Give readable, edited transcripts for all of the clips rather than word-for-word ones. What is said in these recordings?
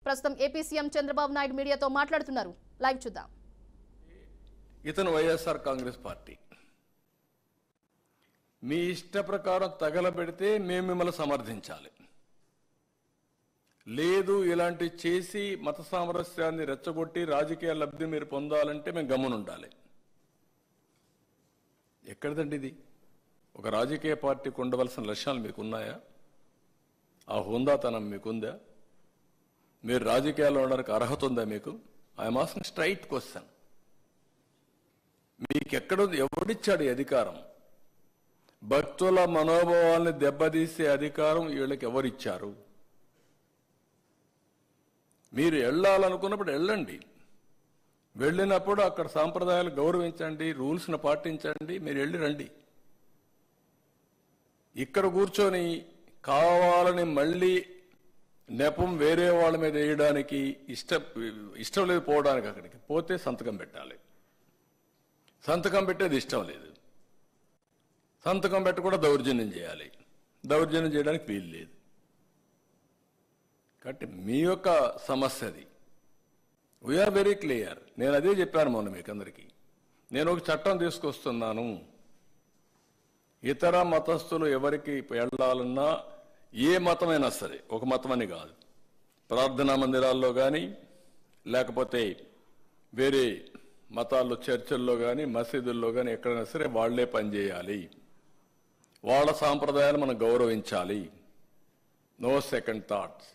ప్రస్తుతం AP CM Chandrababu Naidu మీడియాతో మాట్లాడుతున్నారు. లైవ్ చూద్దాం. ఇతను వైఎస్ఆర్ కాంగ్రెస్ పార్టీ. మీ ఇష్ట ప్రకారం తగలబెడితే మేము మిమ్మల్ని సమర్థించాలి. లేదు ఇలాంటి చేసి మత సామరస్యాన్ని రెచ్చగొట్టి రాజకీయ లబ్ధి మీరు పొందాలంటే మేము గమ్మునుండాలి. ఎక్కడిదండి ఇది? ఒక రాజకీయ పార్టీకి ఉండవలసిన లక్ష్యాలు మీకున్నాయా? ఆ హోందాతనం మీకుందా? మీరు రాజకీయాల్లో ఉండడానికి అర్హత ఉందా మీకు? I'm asking straight question. మీకెక్కడ ఎవడిచ్చాడు ఈ అధికారం? భక్తుల మనోభావాల్ని దెబ్బతీసే అధికారం వీళ్ళకి ఎవరిచ్చారు? మీరు వెళ్ళాలనుకున్నప్పుడు వెళ్ళండి. వెళ్ళినప్పుడు అక్కడ సాంప్రదాయాలు గౌరవించండి, రూల్స్ను పాటించండి, మీరు వెళ్ళి రండి. ఇక్కడ కూర్చొని కావాలని మళ్ళీ నెపం వేరే వాళ్ళ మీద వేయడానికి ఇష్టం లేదు. పోవడానికి అక్కడికి పోతే సంతకం పెట్టాలి. సంతకం పెట్టేది ఇష్టం లేదు. సంతకం పెట్టి కూడా దౌర్జన్యం చేయాలి. దౌర్జన్యం చేయడానికి వీలు లేదు. కాబట్టి మీ యొక్క సమస్య అది. We are very clear. నేను అదే చెప్పాను మొన్న మీకు అందరికీ. నేను ఒక చట్టం తీసుకొస్తున్నాను. ఇతర మతస్థులు ఎవరికి వెళ్ళాలన్నా ఏ మతమైనా సరే, ఒక మతం అని కాదు, ప్రార్థనా మందిరాల్లో కానీ లేకపోతే వేరే మతాల్లో చర్చిల్లో కానీ మసీదుల్లో కానీ ఎక్కడైనా సరే వాళ్లే పనిచేయాలి. వాళ్ళ సాంప్రదాయాలు మనం గౌరవించాలి. No second thoughts.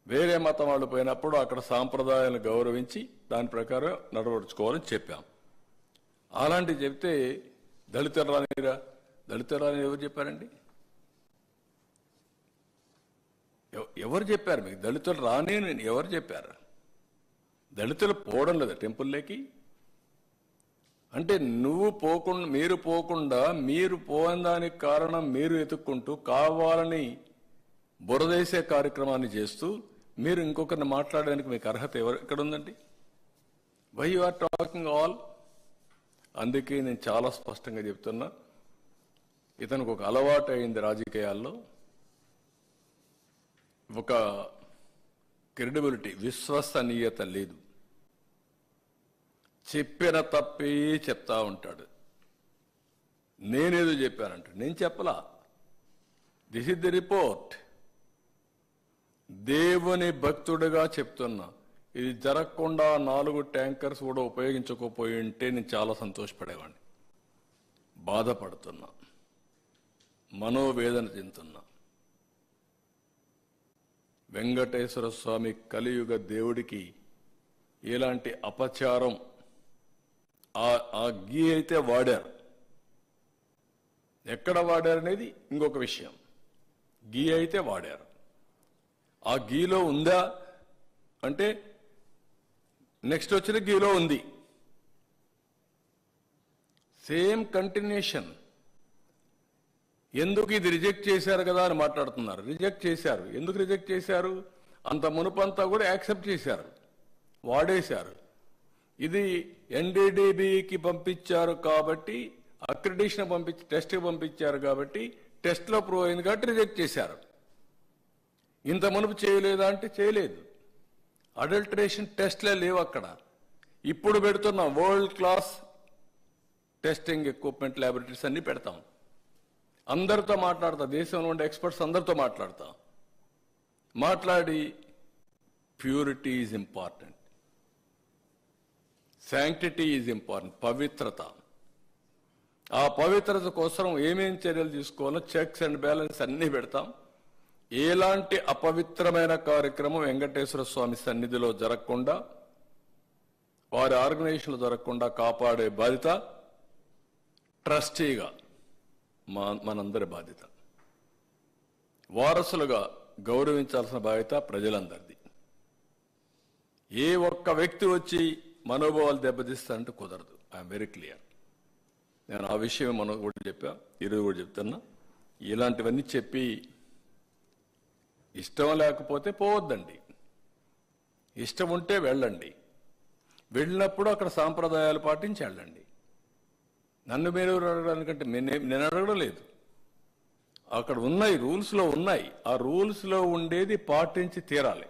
వేరే మతం వాళ్ళు పోయినప్పుడు అక్కడ సాంప్రదాయాలను గౌరవించి దాని ప్రకారం నడవడుచుకోవాలని చెప్పాం. అలాంటివి చెప్తే దళితులు రానిరా, దళితులు రాని ఎవరు చెప్పారండి? ఎవరు చెప్పారు మీకు? దళితులు రాని ఎవరు చెప్పారు? దళితులు పోవడం లేదా టెంపుల్లోకి? అంటే మీరు పోకుండా మీరు పోయిన దానికి కారణం మీరు ఎత్తుక్కుంటూ కావాలని బురదేసే కార్యక్రమాన్ని చేస్తూ మీరు ఇంకొకరిని మాట్లాడడానికి మీకు అర్హత ఎక్కడ ఉందండి? Why you are talking all? అందుకే నేను చాలా స్పష్టంగా చెప్తున్నా, ఇతనికి ఒక అలవాటు అయింది రాజకీయాల్లో. ఒక క్రెడిబిలిటీ, విశ్వసనీయత లేదు. చెప్పిన తప్పే చెప్తా ఉంటాడు. నేనేదో చెప్పానంట, నేను చెప్పలా. This is the report. దేవుని భక్తుడిగా చెప్తున్నా. ఇది జరగకుండా 4 ట్యాంకర్స్ కూడా ఉపయోగించకపోయి ఉంటే నేను చాలా సంతోషపడేవాడిని. బాధపడుతున్నా, మనోవేదన చెందుతున్నా. వెంకటేశ్వర స్వామి కలియుగ దేవుడికి ఎలాంటి అపచారం ఆ గీ అయితే వాడారు. ఎక్కడ వాడారనేది ఇంకొక విషయం. గీ అయితే వాడారు. ఆ గీలో ఉందా అంటే నెక్స్ట్ వచ్చిన గీలో ఉంది. Same continuation. ఎందుకు ఇది రిజెక్ట్ చేశారు కదా అని మాట్లాడుతున్నారు. రిజెక్ట్ చేశారు. ఎందుకు రిజెక్ట్ చేశారు? అంత మునుపంతా కూడా యాక్సెప్ట్ చేశారు, వాడేశారు. ఇది ఎన్డీడీబీకి పంపించారు కాబట్టి, అక్రిడిషన్ పంపించి టెస్ట్కి పంపించారు కాబట్టి, టెస్ట్లో ప్రూవ్ అయింది కాబట్టి రిజెక్ట్ చేశారు. ఇంత మునుపు చేయలేదా అంటే చేయలేదు. అడల్టరేషన్ టెస్ట్లే లేవు అక్కడ. ఇప్పుడు పెడుతున్నాం world class testing equipment, laboratories అన్ని పెడతాం. అందరితో మాట్లాడతా, దేశంలో ఉండే ఎక్స్పర్ట్స్ అందరితో మాట్లాడి purity is important, sanctity is important, పవిత్రత. ఆ పవిత్రత కోసం ఏమేం చర్యలు తీసుకోవాలో చెక్స్ అండ్ బ్యాలెన్స్ అన్ని పెడతాం. ఎలాంటి అపవిత్రమైన కార్యక్రమం వెంకటేశ్వర స్వామి సన్నిధిలో జరగకుండా, వారి ఆర్గనైజేషన్లో జరగకుండా కాపాడే బాధ్యత ట్రస్టీగా మనందరి బాధ్యత. వారసులుగా గౌరవించాల్సిన బాధ్యత ప్రజలందరిది. ఏ ఒక్క వ్యక్తి వచ్చి మనోభావాలు దెబ్బతీస్తారంటే కుదరదు. I'm very clear. నేను ఆ విషయం మనం కూడా చెప్పా, ఈరోజు కూడా చెప్తున్నా. ఇలాంటివన్నీ చెప్పి ఇష్టం లేకపోతే పోవద్దండి. ఇష్టం ఉంటే వెళ్ళండి. వెళ్ళినప్పుడు అక్కడ సాంప్రదాయాలు పాటించి వెళ్ళండి. నన్ను మీరు అడగడానికంటే నేను అడగడం లేదు. అక్కడ ఉన్నాయి, రూల్స్లో ఉన్నాయి. ఆ రూల్స్లో ఉండేది పాటించి తీరాలి.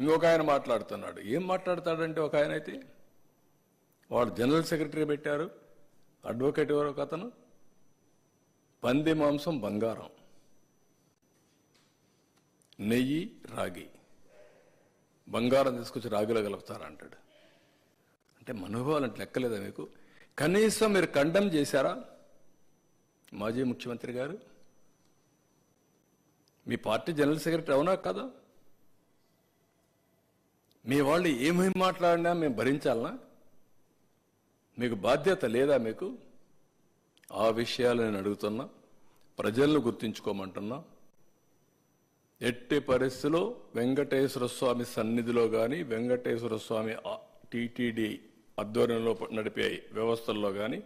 ఇంకొక ఆయన మాట్లాడుతున్నాడు. ఏం మాట్లాడతాడంటే ఒక ఆయన అయితే వాడు జనరల్ సెక్రటరీ పెట్టారు, అడ్వకేట్ ఎవరో ఒక అతను, పంది మాంసం బంగారం, నెయ్యి రాగి, బంగారం తీసుకొచ్చి రాగిలో కలుపుతారంటాడు. అంటే మనోభావాలు అంటే లెక్కలేదా మీకు? కనీసం మీరు కండెమ్ చేశారా? మాజీ ముఖ్యమంత్రి గారు, మీ పార్టీ జనరల్ సెక్రటరీ అవునా కాదా? మీ వాళ్ళు ఏమేమి మాట్లాడినా మేము భరించాలనా? మీకు బాధ్యత లేదా? మీకు ఆ విషయాలు నేను అడుగుతున్నా, ప్రజలను గుర్తించుకోమంటున్నా. ఎట్టి పరిస్థితిలో వెంకటేశ్వర స్వామి సన్నిధిలో కానీ, వెంకటేశ్వర స్వామి టీటీడీ ఆధ్వర్యంలో నడిపే వ్యవస్థల్లో కానీ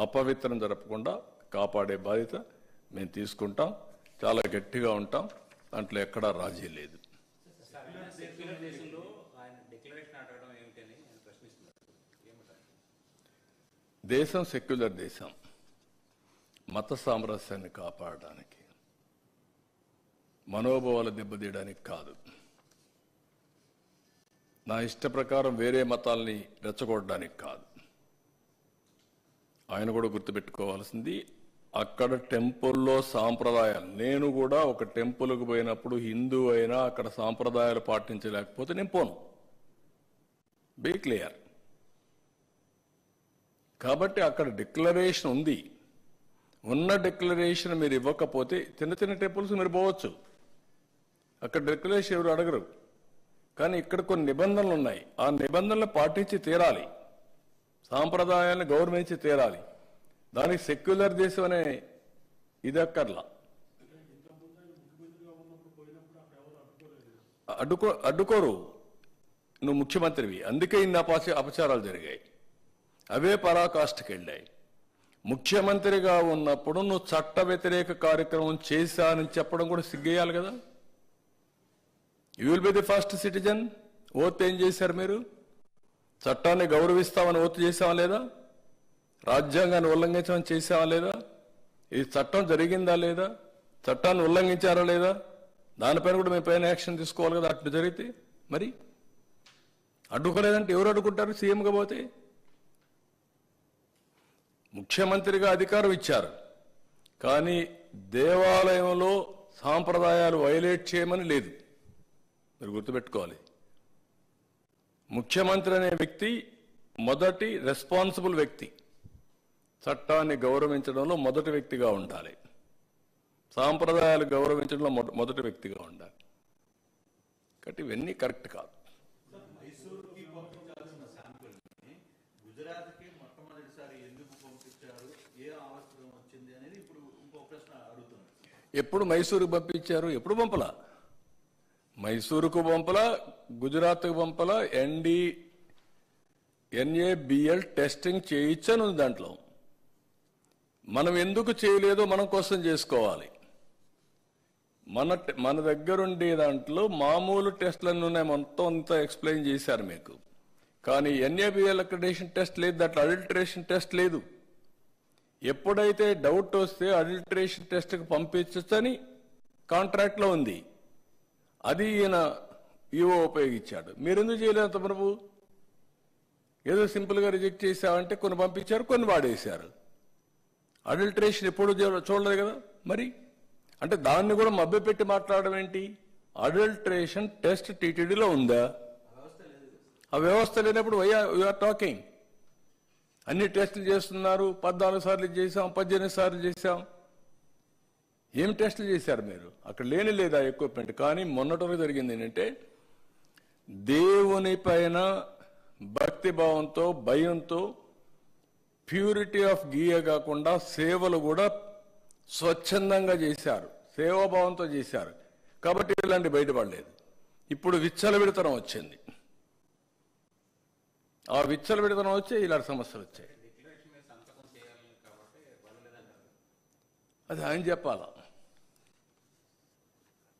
అపవిత్రం జరపకుండా కాపాడే బాధ్యత మేము తీసుకుంటాం. చాలా గట్టిగా ఉంటాం, దాంట్లో ఎక్కడా రాజీ లేదు. దేశం సెక్యులర్ దేశం, మత సామరస్యాన్ని కాపాడడానికి, మనోభావాలు దెబ్బతీయడానికి కాదు. నా ఇష్ట ప్రకారం వేరే మతాల్ని రెచ్చగొట్టడానికి కాదు. ఆయన కూడా గుర్తుపెట్టుకోవాల్సింది, అక్కడ టెంపుల్లో సాంప్రదాయాలు, నేను కూడా ఒక టెంపుల్కి పోయినప్పుడు హిందూ అయినా అక్కడ సాంప్రదాయాలు పాటించలేకపోతే నేను పోను. Be clear. కాబట్టి అక్కడ డిక్లరేషన్ ఉంది. ఉన్న డిక్లరేషన్ మీరు ఇవ్వకపోతే చిన్న చిన్న టెంపుల్స్ మీరు పోవచ్చు, అక్కడ డిక్లరేషన్ ఎవరు అడగరు. కానీ ఇక్కడ కొన్ని నిబంధనలు ఉన్నాయి, ఆ నిబంధనలు పాటించి తీరాలి, సాంప్రదాయాలను గౌరవించి తీరాలి. దానికి సెక్యులర్ దేశం అనే ఇది అక్కర్లా. అడ్డుకోరు, నువ్వు ముఖ్యమంత్రివి, అందుకే ఇన్ని అపచారాలు జరిగాయి, అవే పరాకాష్ఠకి వెళ్ళాయి. ముఖ్యమంత్రిగా ఉన్నప్పుడు నువ్వు చట్ట వ్యతిరేక కార్యక్రమం చేశానని చెప్పడం కూడా సిగ్గేయాలి కదా. You will be the first citizen. Oath ఏం చేశారు మీరు? చట్టాన్ని గౌరవిస్తామని ఓత్ చేసావా లేదా? రాజ్యాంగాన్ని ఉల్లంఘించమని చేసావా లేదా? ఈ చట్టం జరిగిందా లేదా? చట్టాన్ని ఉల్లంఘించారా లేదా? దానిపైన కూడా మీ పైన యాక్షన్ తీసుకోవాలి కదా. అట్లా జరిగితే మరి అడ్డుకోలేదంటే ఎవరు అడ్డుకుంటారు? సీఎంగా పోతే ముఖ్యమంత్రిగా అధికారం ఇచ్చారు, కానీ దేవాలయంలో సాంప్రదాయాలు వైలేట్ చేయమని లేదు. మీరు గుర్తుపెట్టుకోవాలి, ముఖ్యమంత్రి అనే వ్యక్తి మొదటి రెస్పాన్సిబుల్ వ్యక్తి, చట్టాన్ని గౌరవించడంలో మొదటి వ్యక్తిగా ఉండాలి, సాంప్రదాయాలు గౌరవించడంలో మొదటి వ్యక్తిగా ఉండాలి. కాబట్టి ఇవన్నీ కరెక్ట్ కాదు. ఎప్పుడు మైసూరుకు పంపించారు? ఎప్పుడు పంపలా. మైసూరుకు పంపలా, గుజరాత్కు పంపలా. NABL టెస్టింగ్ చేయించను దాంట్లో. మనం ఎందుకు చేయలేదో మనం కోసం చేసుకోవాలి. మన దగ్గరుండే దాంట్లో మామూలు టెస్టులన్నీ ఉన్నాయి, మొత్తం అంతా ఎక్స్ప్లెయిన్ చేశారు మీకు. కానీ NABL అక్రిడేషన్ టెస్ట్ లేదు, దాంట్లో అడల్టరేషన్ టెస్ట్ లేదు. ఎప్పుడైతే డౌట్ వస్తే అడల్టరేషన్ టెస్ట్కి పంపించని కాంట్రాక్ట్లో ఉంది, అది ఈయన ఈవో ఉపయోగించాడు. మీరెందుకు చేయలేదు ప్రభు? ఏదో సింపుల్గా రిజెక్ట్ చేశామంటే కొన్ని పంపించారు, కొన్ని వాడేశారు. అడల్టరేషన్ ఎప్పుడు చూడలేదు కదా. మరి అంటే దాన్ని కూడా మభ్యపెట్టి మాట్లాడడం ఏంటి? అడల్టరేషన్ టెస్ట్ టీటీడీలో ఉందా? ఆ వ్యవస్థ లేనప్పుడు వీఆర్ టాకింగ్. అన్ని టెస్టులు చేస్తున్నారు, 14 సార్లు చేశాం, 18 సార్లు చేశాం. ఏం టెస్టులు చేశారు మీరు? అక్కడ లేని లేదా ఎక్విప్మెంట్? కానీ మొన్నటి జరిగింది ఏంటంటే, దేవుని పైన భక్తి భావంతో, భయంతో, ప్యూరిటీ ఆఫ్ గీయ కాకుండా సేవలు కూడా స్వచ్ఛందంగా చేశారు, సేవాభావంతో చేశారు. కాబట్టి ఇలాంటి బయటపడలేదు. ఇప్పుడు విచ్చలవిడితనం వచ్చింది. ఆ విచ్చలవిడితనం వచ్చే ఇలాంటి సమస్యలు వచ్చాయి. అది ఆయన చెప్పాలా.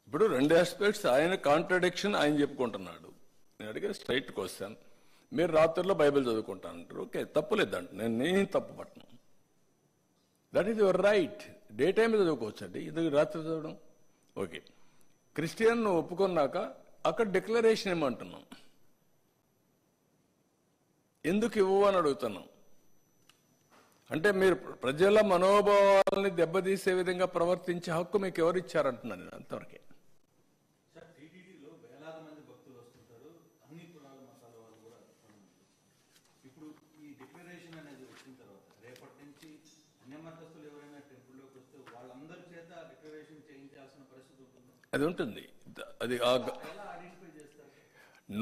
ఇప్పుడు 2 ఆస్పెక్ట్స్, ఆయన కాంట్రడిక్షన్ ఆయన చెప్పుకుంటున్నాడు. నేను అడిగే స్ట్రైట్ క్వశ్చన్, మీరు రాత్రిలో బైబిల్ చదువుకుంటానంటారు, ఓకే, తప్పులేదంట, నేను తప్పు పట్టను. That is your right. Day time చదువుకోవచ్చండి, ఇది రాత్రి చదవడం ఓకే. క్రిస్టియన్ ఒప్పుకున్నాక అక్కడ డిక్లరేషన్ ఏమంటున్నాం, ఎందుకు ఇవ్వు అని అడుగుతున్నాం. అంటే మీరు ప్రజల మనోభావాలని దెబ్బతీసే విధంగా ప్రవర్తించే హక్కు మీకు ఎవరు ఇచ్చారంటున్నాను నేను అంతవరకే. టీటీడీలో వేలాది మంది భక్తులు వస్తుంటారు, అన్ని కులాల మతాల వాళ్ళు కూడా ఇప్పుడు ఈ డిక్లరేషన్ అనేది వచ్చిన తర్వాత రేపటి నుంచి అన్యమతస్తులు ఎవరైనా టెంపుల్లోకి వస్తే వాళ్ళందరి చేత డిక్లరేషన్ చేయించాల్సిన పరిస్థితి ఉంటుంది. అది ఉంటుంది. అది ఎలా ఐడెంటిఫై చేస్తారు?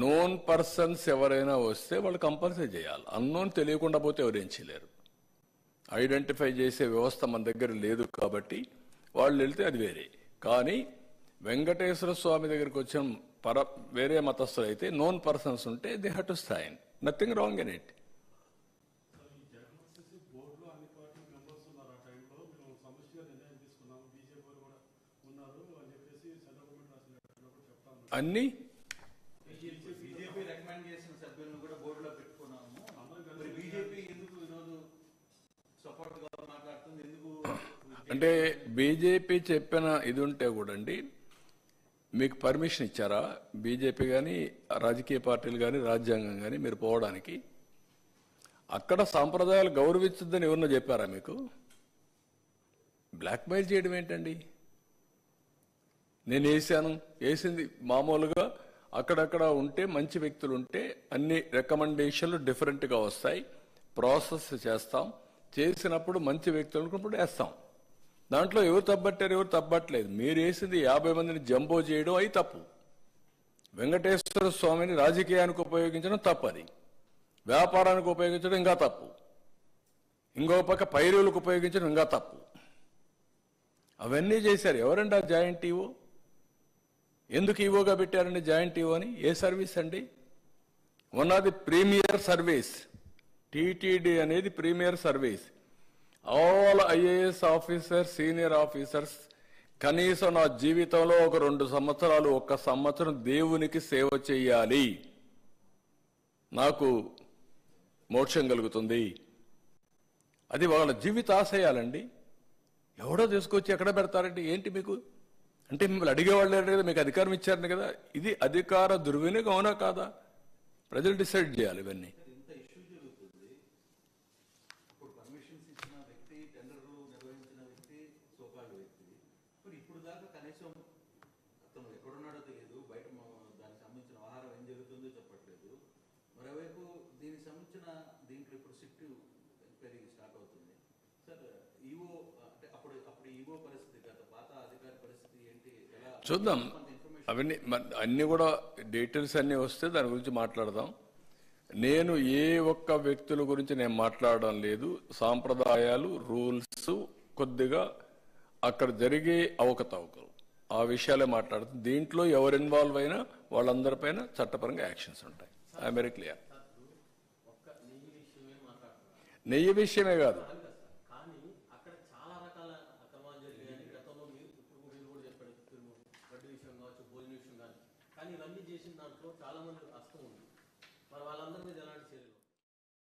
నోన్ పర్సన్స్ ఎవరైనా వస్తే వాళ్ళు కంపల్సరీ చేయాలి. అన్నోన్ తెలియకుండా పోతే ఎవరేం చేయలేరు. ఐడెంటిఫై చేసే వ్యవస్థ మన దగ్గర లేదు కాబట్టి వాళ్ళు వెళ్తే అది వేరే. కానీ వెంకటేశ్వర స్వామి దగ్గరికి వచ్చిన వేరే మతస్థులు అయితే నోన్ పర్సన్స్ ఉంటే they have to sign, nothing wrong in it. అన్ని బీజేపీ రికమెండ్ చేసిన సభ్యులను కూడా బోర్డులో పెట్టుకున్నాము. మరి బీజేపీ ఎందుకు ఈరోజు సపోర్ట్ గా మాట్లాడుతుంది? ఎందుకు అంటే బీజేపీ చెప్పిన ఇది ఉంటే కూడా అండి, మీకు పర్మిషన్ ఇచ్చారా బీజేపీ కానీ రాజకీయ పార్టీలు కానీ రాజ్యాంగం కానీ మీరు పోవడానికి? అక్కడ సాంప్రదాయాలు గౌరవించద్దని ఎవరన్నా చెప్పారా మీకు? బ్లాక్మెయిల్ చేయడం ఏంటండి? నేను వేసింది మామూలుగా అక్కడక్కడ ఉంటే మంచి వ్యక్తులు ఉంటే అన్ని రికమెండేషన్లు డిఫరెంట్గా వస్తాయి, ప్రాసెస్ చేస్తాం, చేసినప్పుడు మంచి వ్యక్తులకు వేస్తాం. దాంట్లో ఎవరు తప్పట్టారు, ఎవరు తప్పట్లేదు. మీరు వేసింది 50 మందిని జంబో చేయడం అయి తప్పు. వెంకటేశ్వర స్వామిని రాజకీయానికి ఉపయోగించడం తప్పది, వ్యాపారానికి ఉపయోగించడం ఇంకా తప్పు, ఇంకో పక్క పైరులకు ఉపయోగించడం ఇంకా తప్పు. అవన్నీ చేశారు. ఎవరండి ఆ జాయింట్ ఈవో? ఎందుకు ఈవోగా పెట్టారండి జాయింట్ ఈవో అని? ఏ సర్వీస్ అండి? One of the premier service. TTD అనేది premier service. All IAS officers, senior officers కనీసం నా జీవితంలో ఒక 2 సంవత్సరాలు, 1 సంవత్సరం దేవునికి సేవ చేయాలి, నాకు మోక్షం కలుగుతుంది. అది వాళ్ళ జీవిత ఆశయాలండి. ఎవడో తీసుకొచ్చి ఎక్కడ పెడతారండి? ఏంటి మీకు అంటే మిమ్మల్ని అడిగేవాళ్ళు లేరు కదా, మీకు అధికారం ఇచ్చారని కదా. ఇది అధికార దుర్వినియోగం అవునా కాదా? ప్రజలు డిసైడ్ చేయాలి ఇవన్నీ. ఇంత ఇష్యూ జరుగుతుంది. ఇప్పుడు పర్మిషన్స్ ఇచ్చిన వ్యక్తి, టెండర్లు నిర్వహించిన వ్యక్తి, సోకాల్డ్ వ్యక్తి, మరి ఇప్పుడు దాకా కనీసం అతను ఎక్కడున్నాడో తెలియదు, బయట దానికి సంబంధించిన ఆహారం ఏం జరుగుతుందో చెప్పట్లేదు. మరోవైపు దీనికి సంబంధించిన దీంట్లో ఇప్పుడు సిట్ ఎంక్వైరీ స్టార్ట్ అవుతుంది. సార్ ఈవో అంటే అప్పుడు ఈవో పరిస్థితి, గత పాత అధికారి పరిస్థితి ఏంటి, ఎలా చూద్దాం. అవన్నీ అన్ని కూడా డీటెయిల్స్ అన్నీ వస్తే దాని గురించి మాట్లాడదాం. నేను ఏ ఒక్క వ్యక్తుల గురించి నేను మాట్లాడడం లేదు. సాంప్రదాయాలు, రూల్స్, కొద్దిగా అక్కడ జరిగే అవకతవకలు, ఆ విషయాలే మాట్లాడుతాం. దీంట్లో ఎవరు ఇన్వాల్వ్ అయినా వాళ్ళందరిపైన చట్టపరంగా యాక్షన్స్ ఉంటాయి. I'm very clear. నెయ్యి విషయమే కాదు, కానీ ఇవన్నీ చేసిన దాంట్లో చాలా మంది హస్తం ఉంది. మరి వాళ్ళందరి మీద ఎలాంటి చర్యలు?